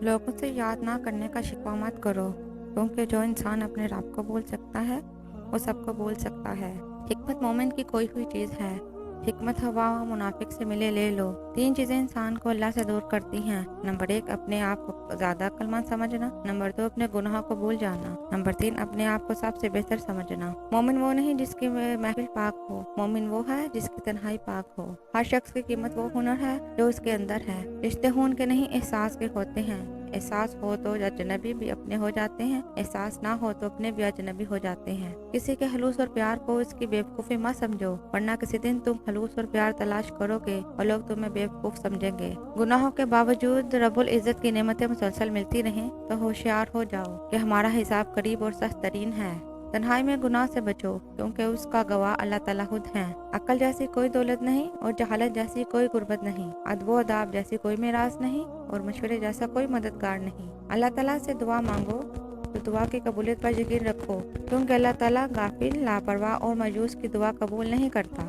لوگوں سے یاد نہ کرنے کا شکوہ مت کرو، کیونکہ جو انسان اپنے رب کو بول سکتا ہے وہ سب کو بول سکتا ہے۔ حکمت مومن کی کوئی ہوئی چیز ہے۔ حکمت ہوا منافق سے ملے لے لو۔ 3 چیزیں انسان کو اللہ سے دور کرتی ہیں۔ نمبر 1 اپنے آپ کو زیادہ عقلمند سمجھنا۔ نمبر 2 اپنے گناہوں کو بھول جانا۔ نمبر 3 اپنے آپ کو سب سے بہتر سمجھنا۔ مومن وہ نہیں جس کی محفل پاک ہو، مومن وہ ہے جس کی تنہائی پاک ہو۔ ہر شخص کی قیمت وہ ہنر ہے جو اس کے اندر ہے۔ رشتے خون کے نہیں احساس کے ہوتے ہیں۔ احساس ہو تو اجنبی بھی اپنے ہو جاتے ہیں، احساس نہ ہو تو اپنے بھی اجنبی ہو جاتے ہیں۔ کسی کے خلوص اور پیار کو اس کی بیوقوفی مت سمجھو، ورنہ کسی دن تم خلوص اور پیار تلاش کرو گے اور لوگ تمہیں بیوقوف سمجھیں گے۔ گناہوں کے باوجود رب العزت کی نعمتیں مسلسل ملتی رہیں تو ہوشیار ہو جاؤ کہ ہمارا حساب قریب اور سخت ترین ہے۔ تنہائی میں گناہ سے بچو، کیونکہ اس کا گواہ اللہ تعالیٰ خود ہے۔ عقل جیسی کوئی دولت نہیں اور جہالت جیسی کوئی غربت نہیں۔ ادب و آداب جیسی کوئی میراث نہیں اور مشورے جیسا کوئی مددگار نہیں۔ اللہ تعالیٰ سے دعا مانگو تو دعا کی قبولیت پر یقین رکھو، کیونکہ اللہ تعالیٰ غافل، لاپرواہ اور مایوس کی دعا قبول نہیں کرتا۔